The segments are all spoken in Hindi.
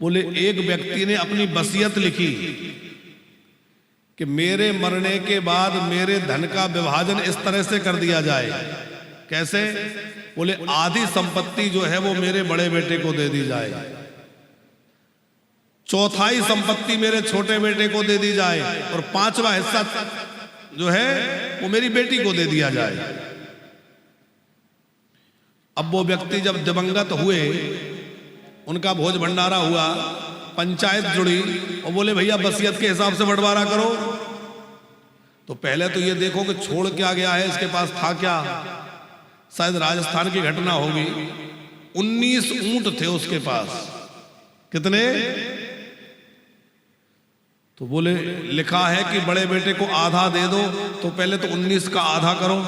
बोले एक व्यक्ति ने अपनी वसीयत लिखी कि मेरे मरने के बाद मेरे धन का विभाजन इस तरह से कर दिया जाए। कैसे? बोले आधी संपत्ति जो है वो मेरे बड़े बेटे को दे दी जाए, चौथाई संपत्ति मेरे छोटे बेटे को दे दी जाए और पांचवा हिस्सा जो है वो मेरी बेटी को दे दिया जाए। अब वो व्यक्ति जब दिवंगत हुए, उनका भोज भंडारा हुआ, पंचायत जुड़ी और बोले भैया वसीयत के हिसाब से बंटवारा करो। तो पहले तो ये देखो कि छोड़ क्या गया है, इसके पास था क्या। शायद राजस्थान की घटना होगी। 19 ऊंट थे उसके पास। कितने? तो बोले लिखा है कि बड़े बेटे को आधा दे दो, तो पहले तो 19 का आधा करो।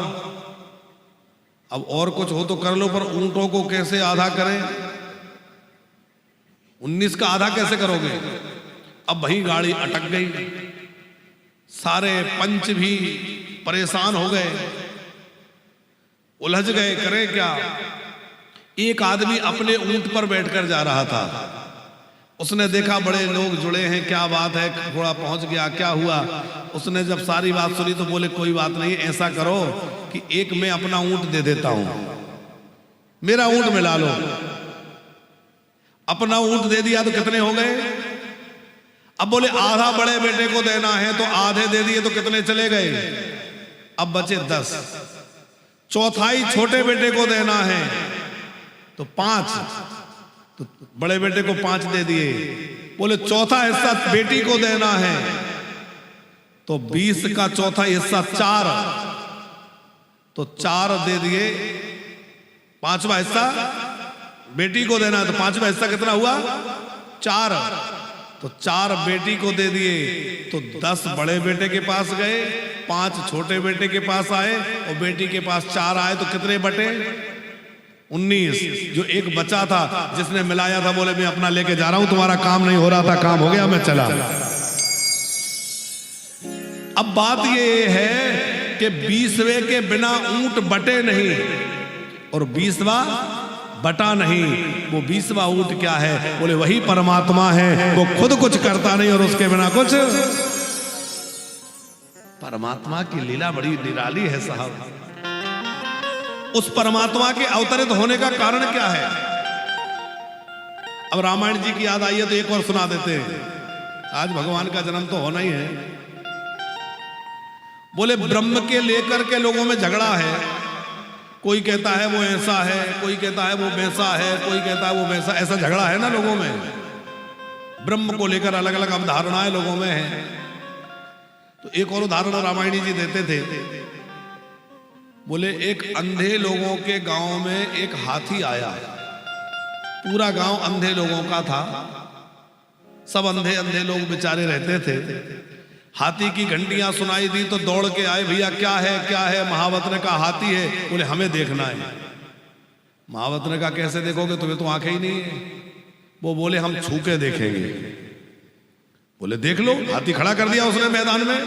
अब और कुछ हो तो कर लो, पर ऊंटों को कैसे आधा करें? 19 का आधा कैसे करोगे? अब वही गाड़ी अटक गई। सारे पंच भी परेशान हो गए, उलझ गए, करें क्या। एक आदमी अपने ऊंट पर बैठकर जा रहा था। उसने देखा बड़े लोग जुड़े हैं, क्या बात है, थोड़ा पहुंच गया, क्या हुआ। उसने जब सारी बात सुनी तो बोले कोई बात नहीं, ऐसा करो कि एक मैं अपना ऊंट दे देता हूं, मेरा ऊंट मिला लो। अपना ऊंट दे दिया तो कितने हो गए? अब बोले आधा बड़े बेटे को देना है, तो आधे दे दिए तो कितने चले गए? अब बचे 10। चौथाई छोटे बेटे को देना है तो 5, तो बड़े बेटे को 5 दे दिए। बोले चौथा हिस्सा बेटी को देना है तो 20 का चौथा हिस्सा 4, तो 4 दे दिए। पांचवा हिस्सा बेटी को देना है तो पांचवा हिस्सा कितना हुआ? 4, तो 4 बेटी को दे दिए। तो 10 बड़े बेटे के पास गए, 5 छोटे बेटे के पास आए और बेटी के पास 4 आए, तो कितने बटे? 19। जो एक बचा था जिसने मिलाया था, बोले मैं अपना लेके जा रहा हूं, तुम्हारा काम नहीं हो रहा था, काम हो गया, मैं चला। अब बात ये है कि 20वें के बिना ऊंट बटे नहीं और 20वां बटा नहीं। वो 20वां ऊंट क्या है? बोले वही परमात्मा है, वो खुद कुछ करता नहीं और उसके बिना कुछ। परमात्मा की लीला बड़ी निराली है साहब। उस परमात्मा के अवतरित होने का कारण क्या है? अब रामायण जी की याद आई है तो एक और सुना देते हैं। आज भगवान का जन्म तो होना ही है। बोले ब्रह्म के लेकर के लोगों में झगड़ा है। कोई कहता है वो ऐसा है, कोई कहता है वो वैसा है, कोई कहता है वो वैसा। ऐसा झगड़ा है ना लोगों में। ब्रह्म को लेकर अलग अलग अवधारणाएं लोगों में है। तो एक और उदाहरण रामायणी जी देते थे। बोले एक अंधे लोगों के गांव में एक हाथी आया। पूरा गांव अंधे लोगों का था, सब अंधे अंधे लोग बेचारे रहते थे। हाथी की घंटियां सुनाई दी तो दौड़ के आए, भैया क्या है क्या है? महावत ने कहा हाथी है। बोले हमें देखना है। महावत ने कहा कैसे देखोगे, तुम्हें तो आंखें ही नहीं है। वो बोले हम छू के देखेंगे। बोले देख लो। हाथी खड़ा कर दिया उसने मैदान में,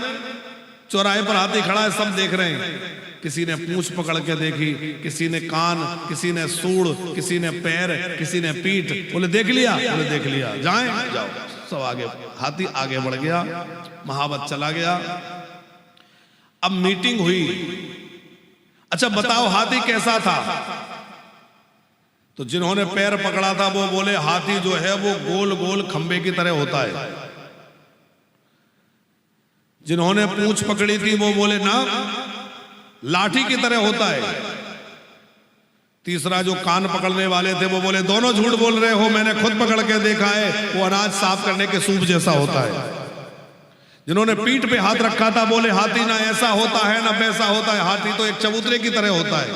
चौराहे पर हाथी खड़ा है, सब देख रहे हैं। किसी ने पूंछ पकड़ के देखी, किसी ने कान, किसी ने सूंड, किसी ने पैर, किसी ने पीठ। बोले देख लिया? बोले देख लिया। जाएं? जाओ। सब आगे, हाथी आगे बढ़ गया, महावत चला गया। अब मीटिंग हुई। अच्छा बताओ हाथी कैसा था? तो जिन्होंने पैर पकड़ा था वो बोले हाथी जो है वो गोल गोल खंबे की तरह होता है। जिन्होंने पूंछ पकड़ी थी वो बोले ना, लाठी की तरह होता है। तीसरा जो कान पकड़ने वाले थे वो बोले दोनों झूठ बोल रहे हो, मैंने खुद पकड़ के देखा है, वो अनाज साफ करने के सूप जैसा होता है। जिन्होंने पीठ पे हाथ रखा था बोले हाथी ना ऐसा होता है ना वैसा होता है, हाथी तो एक चबूतरे की तरह होता है।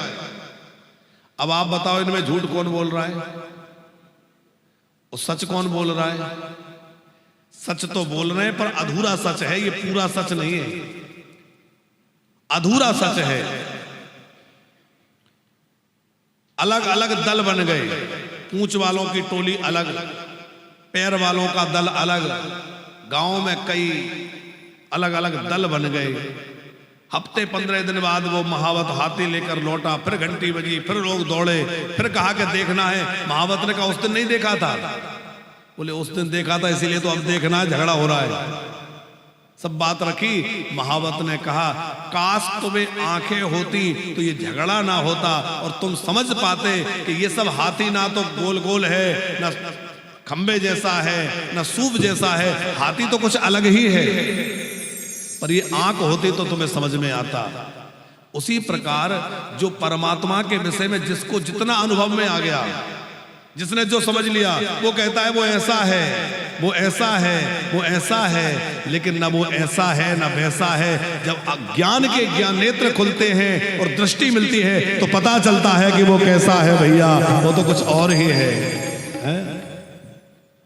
अब आप बताओ इनमें झूठ कौन बोल रहा है और सच कौन बोल रहा है? सच तो बोल रहे हैं पर अधूरा सच है, ये पूरा सच नहीं है, अधूरा सच है। अलग अलग दल बन गए, पूंछ वालों की टोली अलग, पैर वालों का दल अलग, गांव में कई अलग अलग दल बन गए। हफ्ते 15 दिन बाद वो महावत हाथी लेकर लौटा, फिर घंटी बजी, फिर लोग दौड़े, फिर कहा कि देखना है। महावत ने कहा उस दिन नहीं देखा था, बोले उस दिन देखा था इसीलिए तो अब देखना है, झगड़ा हो रहा है। सब बात रखी। महावत ने कहा काश तुम्हें आंखें होती तो ये झगड़ा ना होता और तुम समझ पाते कि ये सब हाथी ना तो गोल गोल है, ना खंबे जैसा है, ना सूप जैसा है, हाथी तो कुछ अलग ही है, पर ये आंख होती तो तुम्हें समझ में आता। उसी प्रकार जो परमात्मा के विषय में जिसको जितना अनुभव में आ गया, जिसने जो समझ लिया, वो कहता है वो ऐसा है, वो ऐसा है, वो ऐसा है, लेकिन ना वो ऐसा है ना वैसा है। जब ज्ञान के ज्ञान नेत्र खुलते हैं और दृष्टि मिलती है तो पता चलता है कि वो कैसा है भैया, वो तो कुछ और ही है।